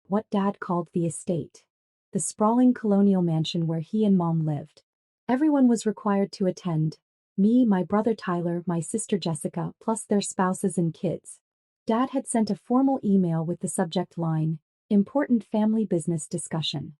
what Dad called the estate. The sprawling colonial mansion where he and Mom lived. Everyone was required to attend. Me, my brother Tyler, my sister Jessica, plus their spouses and kids. Dad had sent a formal email with the subject line, "Important family business discussion."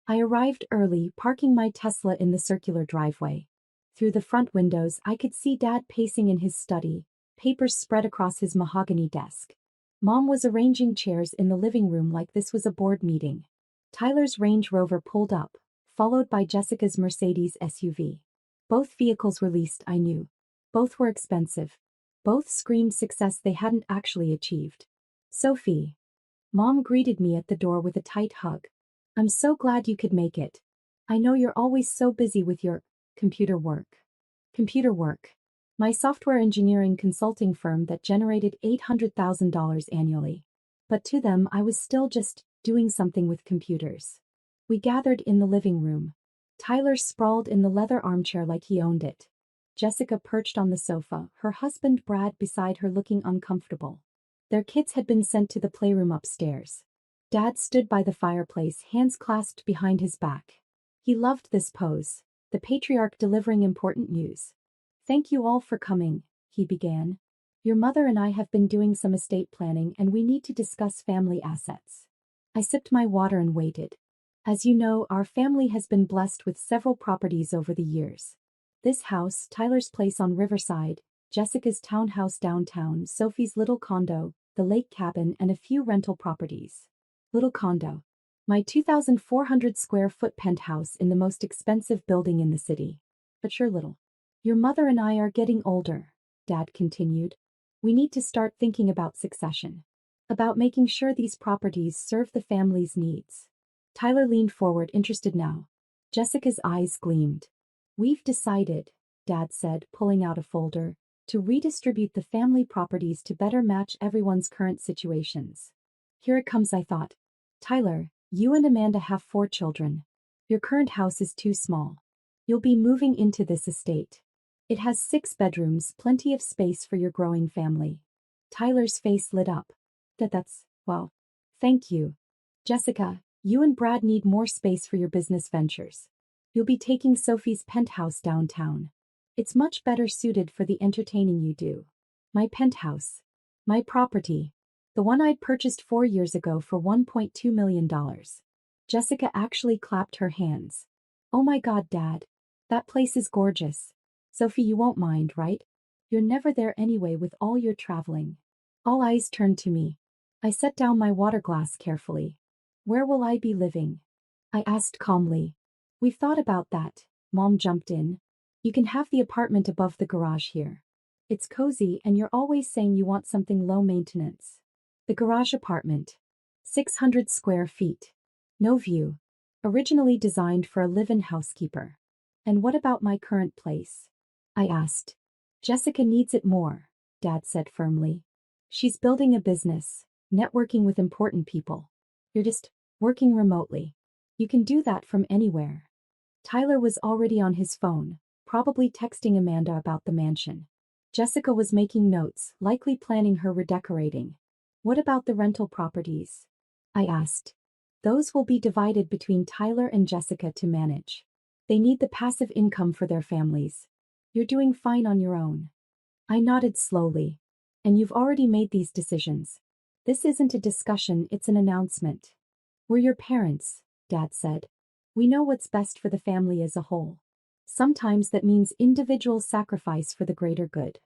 I arrived early, parking my Tesla in the circular driveway. Through the front windows, I could see Dad pacing in his study, papers spread across his mahogany desk. Mom was arranging chairs in the living room like this was a board meeting. Tyler's Range Rover pulled up, followed by Jessica's Mercedes SUV. Both vehicles were leased, I knew. Both were expensive. Both screamed success they hadn't actually achieved. "Sophie." Mom greeted me at the door with a tight hug. "I'm so glad you could make it. I know you're always so busy with your computer work." Computer work. My software engineering consulting firm that generated $800,000 annually. But to them, I was still just doing something with computers. We gathered in the living room. Tyler sprawled in the leather armchair like he owned it. Jessica perched on the sofa, her husband Brad beside her looking uncomfortable. Their kids had been sent to the playroom upstairs. Dad stood by the fireplace, hands clasped behind his back. He loved this pose, the patriarch delivering important news. "Thank you all for coming," he began. "Your mother and I have been doing some estate planning and we need to discuss family assets." I sipped my water and waited. As you know, our family has been blessed with several properties over the years. This house, Tyler's place on Riverside, Jessica's townhouse downtown, Sophie's little condo, the lake cabin, and a few rental properties. Little condo. My 2,400 square foot penthouse in the most expensive building in the city. But sure little. "Your mother and I are getting older," Dad continued. "We need to start thinking about succession. About making sure these properties serve the family's needs." Tyler leaned forward, interested now. Jessica's eyes gleamed. "We've decided," Dad said, pulling out a folder, "to redistribute the family properties to better match everyone's current situations." Here it comes, I thought. "Tyler, you and Amanda have 4 children. Your current house is too small. You'll be moving into this estate. It has 6 bedrooms, plenty of space for your growing family." Tyler's face lit up. Well, thank you. "Jessica, you and Brad need more space for your business ventures. You'll be taking Sophie's penthouse downtown. It's much better suited for the entertaining you do." My penthouse. My property. The one I'd purchased 4 years ago for $1.2 million. Jessica actually clapped her hands. "Oh my God, Dad. That place is gorgeous. Sophie, you won't mind, right? You're never there anyway with all your traveling." All eyes turned to me. I set down my water glass carefully. "Where will I be living?" I asked calmly. "We've thought about that," Mom jumped in. "You can have the apartment above the garage here. It's cozy and you're always saying you want something low maintenance." The garage apartment. 600 square feet. No view. Originally designed for a live-in housekeeper. "And what about my current place?" I asked. "Jessica needs it more," Dad said firmly. "She's building a business, networking with important people. You're just working remotely. You can do that from anywhere." Tyler was already on his phone, probably texting Amanda about the mansion. Jessica was making notes, likely planning her redecorating. "What about the rental properties?" I asked. "Those will be divided between Tyler and Jessica to manage. They need the passive income for their families. You're doing fine on your own." I nodded slowly. "And you've already made these decisions. This isn't a discussion, it's an announcement." "We're your parents," Dad said. "We know what's best for the family as a whole. Sometimes that means individual sacrifice for the greater good."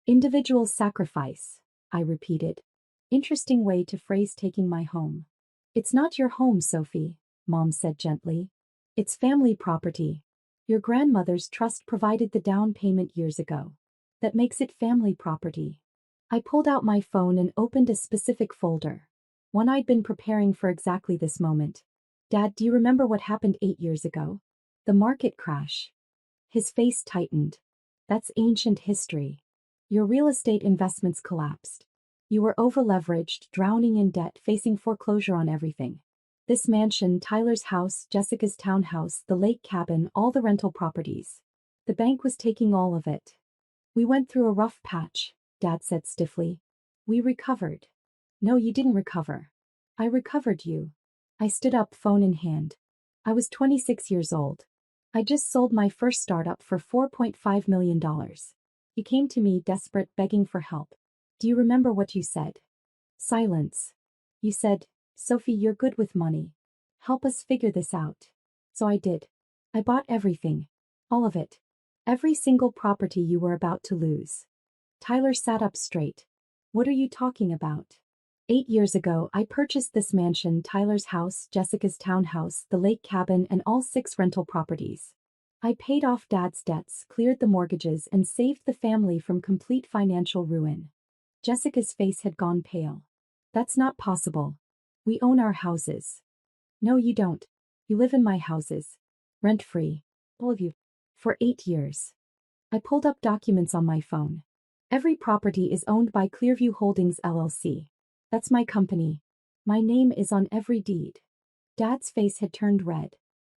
"Individual sacrifice," I repeated. Interesting way to phrase taking my home. "It's not your home, Sophie," Mom said gently. "It's family property. Your grandmother's trust provided the down payment years ago. That makes it family property." I pulled out my phone and opened a specific folder. One I'd been preparing for exactly this moment. "Dad, do you remember what happened 8 years ago? The market crash." His face tightened. "That's ancient history. Your real estate investments collapsed. You were over-leveraged, drowning in debt, facing foreclosure on everything. This mansion, Tyler's house, Jessica's townhouse, the lake cabin, all the rental properties. The bank was taking all of it. We went through a rough patch," Dad said stiffly. "We recovered." "No, you didn't recover. I recovered you. I stood up, phone in hand. I was 26 years old. I just sold my first startup for $4.5 million. You came to me desperate, begging for help. Do you remember what you said? Silence. You said, Sophie, you're good with money. Help us figure this out. So I did. I bought everything. All of it. Every single property you were about to lose. Tyler sat up straight. What are you talking about? 8 years ago, I purchased this mansion, Tyler's house, Jessica's townhouse, the lake cabin, and all 6 rental properties. I paid off Dad's debts, cleared the mortgages, and saved the family from complete financial ruin. Jessica's face had gone pale. That's not possible. We own our houses. No, you don't. You live in my houses. Rent-free. All of you. For 8 years. I pulled up documents on my phone. Every property is owned by Clearview Holdings LLC. That's my company. My name is on every deed. Dad's face had turned red.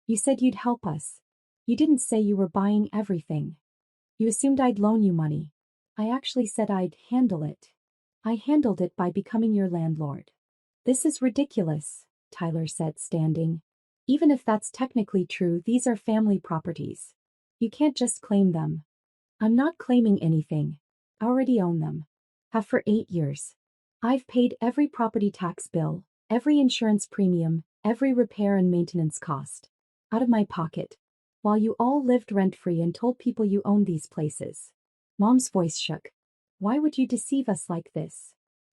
You said you'd help us. You didn't say you were buying everything. You assumed I'd loan you money. I actually said I'd handle it. I handled it by becoming your landlord. This is ridiculous, Tyler said, standing. Even if that's technically true, these are family properties. You can't just claim them. I'm not claiming anything. I already own them. Have for 8 years. I've paid every property tax bill, every insurance premium, every repair and maintenance cost. Out of my pocket. While you all lived rent-free and told people you owned these places. Mom's voice shook. Why would you deceive us like this?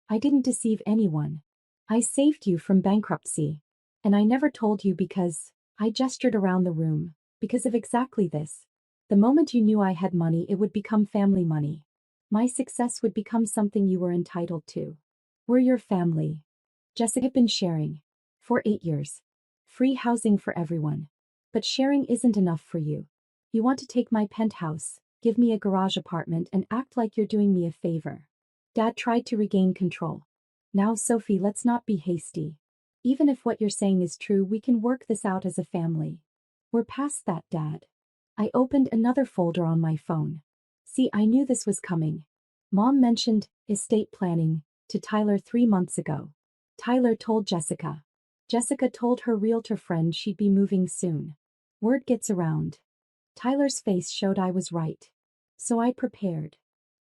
I didn't deceive anyone. I saved you from bankruptcy. And I never told you because, I gestured around the room, because of exactly this. The moment you knew I had money, it would become family money. My success would become something you were entitled to. We're your family. Jessica had been sharing. For 8 years. Free housing for everyone. But sharing isn't enough for you. You want to take my penthouse, give me a garage apartment, and act like you're doing me a favor. Dad tried to regain control. Now, Sophie, let's not be hasty. Even if what you're saying is true, we can work this out as a family. We're past that, Dad. I opened another folder on my phone. See, I knew this was coming. Mom mentioned estate planning to Tyler 3 months ago. Tyler told Jessica. Jessica told her realtor friend she'd be moving soon. Word gets around. Tyler's face showed I was right. So I prepared.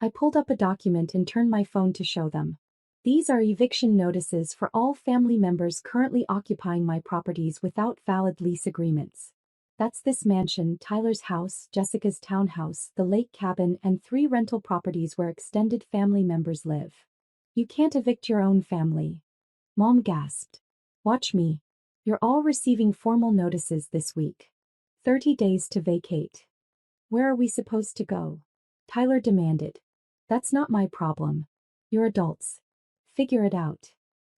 I pulled up a document and turned my phone to show them. These are eviction notices for all family members currently occupying my properties without valid lease agreements. That's this mansion, Tyler's house, Jessica's townhouse, the lake cabin, and 3 rental properties where extended family members live. You can't evict your own family. Mom gasped. Watch me. You're all receiving formal notices this week. 30 days to vacate. Where are we supposed to go? Tyler demanded. That's not my problem. You're adults. Figure it out.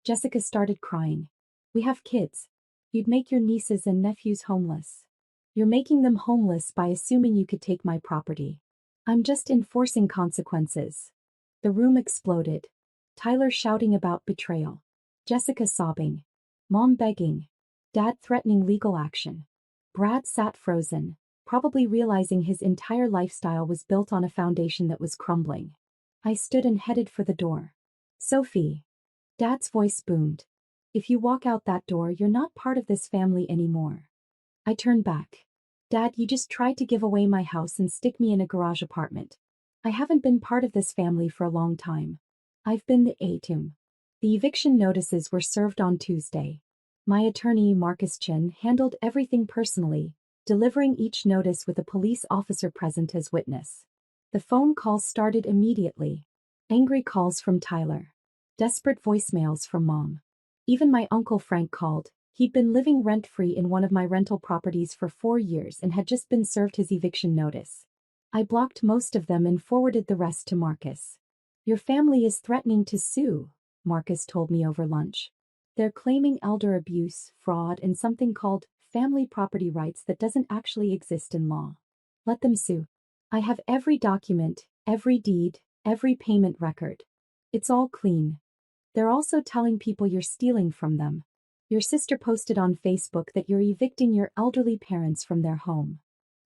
Jessica started crying. We have kids. You'd make your nieces and nephews homeless. You're making them homeless by assuming you could take my property. I'm just enforcing consequences. The room exploded. Tyler shouting about betrayal. Jessica sobbing. Mom begging. Dad threatening legal action. Brad sat frozen, probably realizing his entire lifestyle was built on a foundation that was crumbling. I stood and headed for the door. Sophie. Dad's voice boomed. If you walk out that door, you're not part of this family anymore. I turned back. Dad, you just tried to give away my house and stick me in a garage apartment. I haven't been part of this family for a long time. I've been the ATM. The eviction notices were served on Tuesday. My attorney, Marcus Chin, handled everything personally, delivering each notice with a police officer present as witness. The phone calls started immediately. Angry calls from Tyler. Desperate voicemails from Mom. Even my Uncle Frank called. He'd been living rent-free in one of my rental properties for 4 years and had just been served his eviction notice. I blocked most of them and forwarded the rest to Marcus. Your family is threatening to sue, Marcus told me over lunch. They're claiming elder abuse, fraud, and something called family property rights that doesn't actually exist in law. Let them sue. I have every document, every deed, every payment record. It's all clean. They're also telling people you're stealing from them. Your sister posted on Facebook that you're evicting your elderly parents from their home.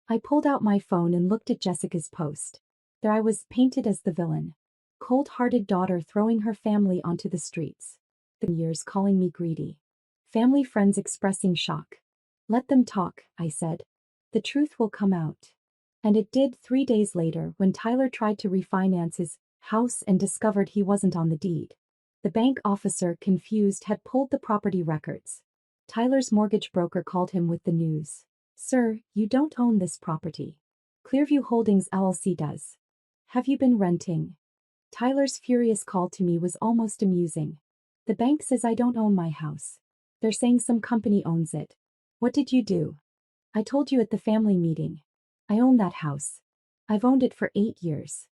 I pulled out my phone and looked at Jessica's post. There I was, painted as the villain. Cold-hearted daughter throwing her family onto the streets. The years calling me greedy. Family friends expressing shock. Let them talk, I said. The truth will come out. And it did 3 days later when Tyler tried to refinance his house and discovered he wasn't on the deed. The bank officer, confused, had pulled the property records. Tyler's mortgage broker called him with the news. Sir, you don't own this property. Clearview Holdings LLC does. Have you been renting? Tyler's furious call to me was almost amusing. The bank says I don't own my house. They're saying some company owns it. What did you do? I told you at the family meeting. I own that house. I've owned it for 8 years.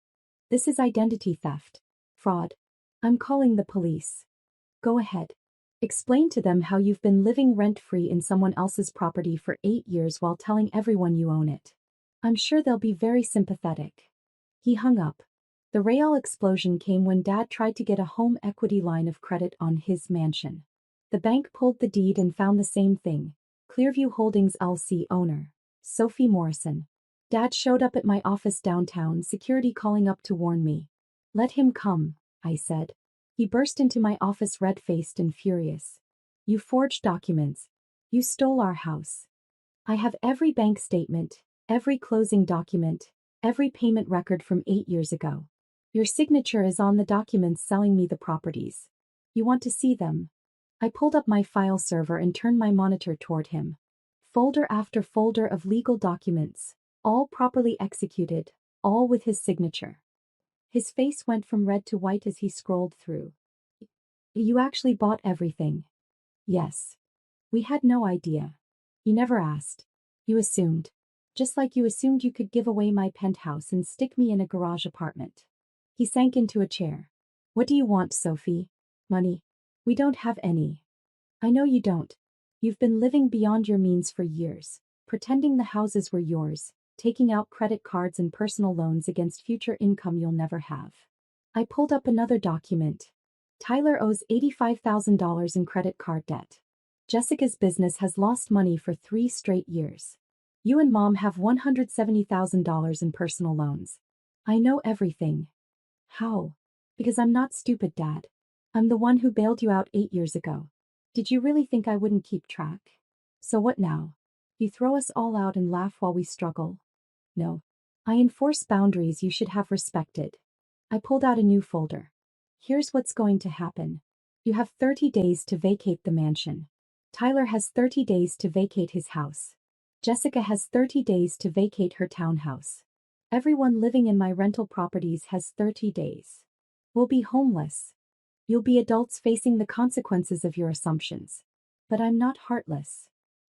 This is identity theft. Fraud. I'm calling the police. Go ahead. Explain to them how you've been living rent-free in someone else's property for 8 years while telling everyone you own it. I'm sure they'll be very sympathetic. He hung up. The real explosion came when Dad tried to get a home equity line of credit on his mansion. The bank pulled the deed and found the same thing. Clearview Holdings LLC owner, Sophie Morrison. Dad showed up at my office downtown, security calling up to warn me. Let him come, I said. He burst into my office red-faced and furious. You forged documents. You stole our house. I have every bank statement, every closing document, every payment record from 8 years ago. Your signature is on the documents selling me the properties. You want to see them? I pulled up my file server and turned my monitor toward him. Folder after folder of legal documents, all properly executed, all with his signature. His face went from red to white as he scrolled through. You actually bought everything? Yes. We had no idea. You never asked. You assumed. Just like you assumed you could give away my penthouse and stick me in a garage apartment. He sank into a chair. What do you want, Sophie? Money? We don't have any. I know you don't. You've been living beyond your means for years, pretending the houses were yours, taking out credit cards and personal loans against future income you'll never have. I pulled up another document. Tyler owes $85,000 in credit card debt. Jessica's business has lost money for 3 straight years. You and Mom have $170,000 in personal loans. I know everything. How? Because I'm not stupid, Dad. I'm the one who bailed you out 8 years ago. Did you really think I wouldn't keep track? So what now? You throw us all out and laugh while we struggle? No. I enforce boundaries you should have respected. I pulled out a new folder. Here's what's going to happen. You have 30 days to vacate the mansion. Tyler has 30 days to vacate his house. Jessica has 30 days to vacate her townhouse. Everyone living in my rental properties has 30 days. We'll be homeless. You'll be adults facing the consequences of your assumptions. But I'm not heartless.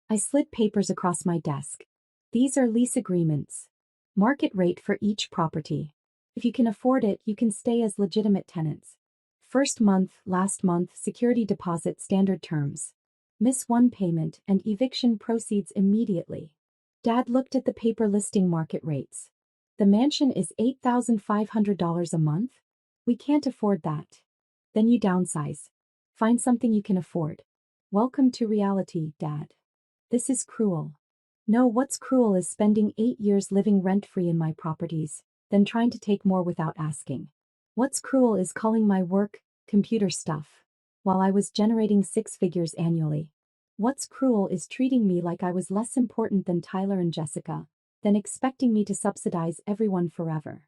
I slid papers across my desk. These are lease agreements. Market rate for each property. If you can afford it, you can stay as legitimate tenants. First month, last month, security deposit, standard terms. Miss one payment and eviction proceeds immediately. Dad looked at the paper listing market rates. The mansion is $8,500 a month? We can't afford that. Then you downsize. Find something you can afford. Welcome to reality, Dad. This is cruel. No, what's cruel is spending 8 years living rent-free in my properties, then trying to take more without asking. What's cruel is calling my work computer stuff, while I was generating 6 figures annually. What's cruel is treating me like I was less important than Tyler and Jessica, then expecting me to subsidize everyone forever.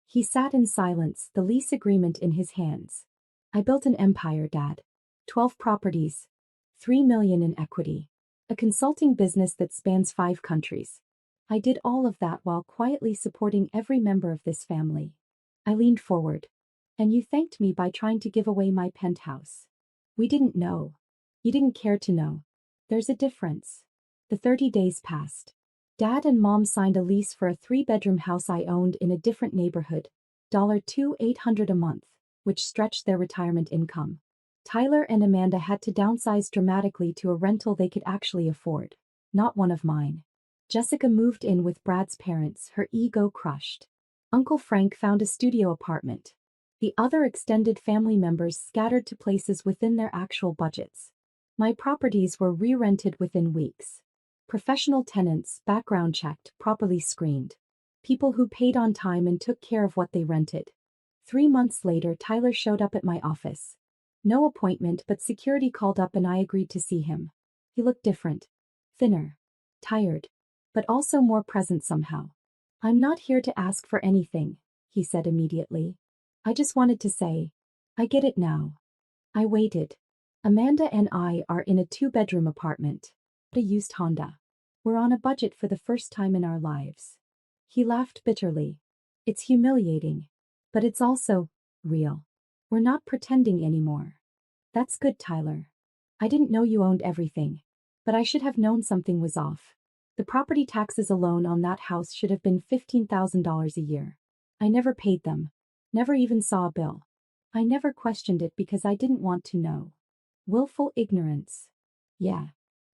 He sat in silence, the lease agreement in his hands. I built an empire, Dad. 12 properties. $3 million in equity. A consulting business that spans 5 countries. I did all of that while quietly supporting every member of this family. I leaned forward. And you thanked me by trying to give away my penthouse. We didn't know. You didn't care to know. There's a difference. The 30 days passed. Dad and Mom signed a lease for a 3-bedroom house I owned in a different neighborhood. $2,800 a month, which stretched their retirement income. Tyler and Amanda had to downsize dramatically to a rental they could actually afford. Not one of mine. Jessica moved in with Brad's parents, her ego crushed. Uncle Frank found a studio apartment. The other extended family members scattered to places within their actual budgets. My properties were re-rented within weeks. Professional tenants, background checked, properly screened. People who paid on time and took care of what they rented. 3 months later, Tyler showed up at my office. No appointment, but security called up and I agreed to see him. He looked different. Thinner. Tired. But also more present somehow. I'm not here to ask for anything, he said immediately. I just wanted to say, I get it now. I waited. Amanda and I are in a 2-bedroom apartment. A used Honda. We're on a budget for the first time in our lives. He laughed bitterly. It's humiliating. But it's also real. We're not pretending anymore. That's good, Tyler. I didn't know you owned everything. But I should have known something was off. The property taxes alone on that house should have been $15,000 a year. I never paid them. Never even saw a bill. I never questioned it because I didn't want to know. Willful ignorance. Yeah.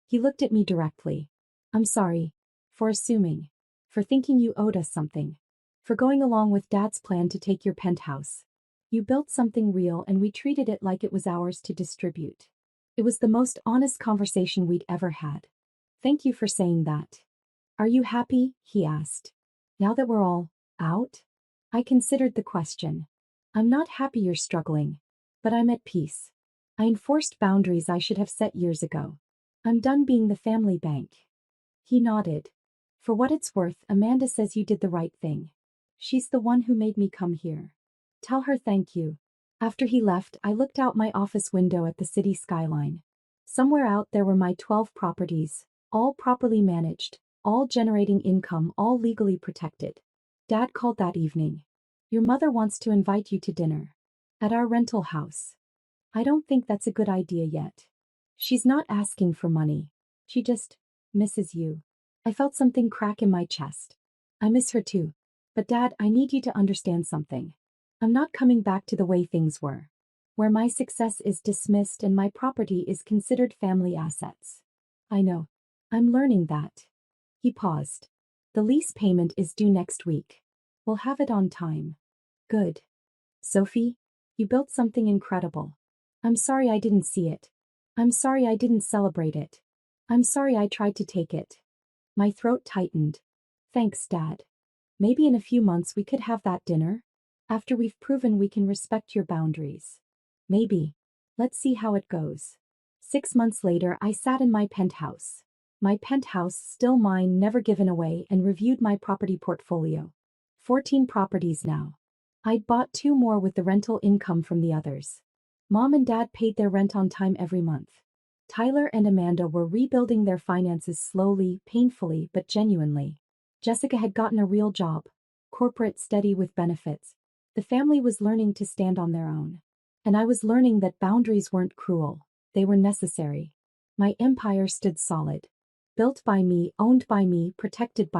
He looked at me directly. I'm sorry. For assuming. For thinking you owed us something. For going along with Dad's plan to take your penthouse. You built something real and we treated it like it was ours to distribute. It was the most honest conversation we'd ever had. Thank you for saying that. Are you happy? He asked. Now that we're all out? I considered the question. I'm not happy you're struggling. But I'm at peace. I enforced boundaries I should have set years ago. I'm done being the family bank. He nodded. For what it's worth, Amanda says you did the right thing. She's the one who made me come here. Tell her thank you. After he left, I looked out my office window at the city skyline. Somewhere out there were my 12 properties, all properly managed, all generating income, all legally protected. Dad called that evening. Your mother wants to invite you to dinner. At our rental house. I don't think that's a good idea yet. She's not asking for money. She just misses you. I felt something crack in my chest. I miss her too. But Dad, I need you to understand something. I'm not coming back to the way things were. Where my success is dismissed and my property is considered family assets. I know. I'm learning that. He paused. The lease payment is due next week. We'll have it on time. Good. Sophie, you built something incredible. I'm sorry I didn't see it. I'm sorry I didn't celebrate it. I'm sorry I tried to take it. My throat tightened. Thanks, Dad. Maybe in a few months we could have that dinner? After we've proven we can respect your boundaries. Maybe. Let's see how it goes. 6 months later, I sat in my penthouse. My penthouse, still mine, never given away, and reviewed my property portfolio. 14 properties now. I'd bought 2 more with the rental income from the others. Mom and Dad paid their rent on time every month. Tyler and Amanda were rebuilding their finances slowly, painfully, but genuinely. Jessica had gotten a real job. Corporate, steady with benefits. The family was learning to stand on their own. And I was learning that boundaries weren't cruel. They were necessary. My empire stood solid. Built by me, owned by me, protected by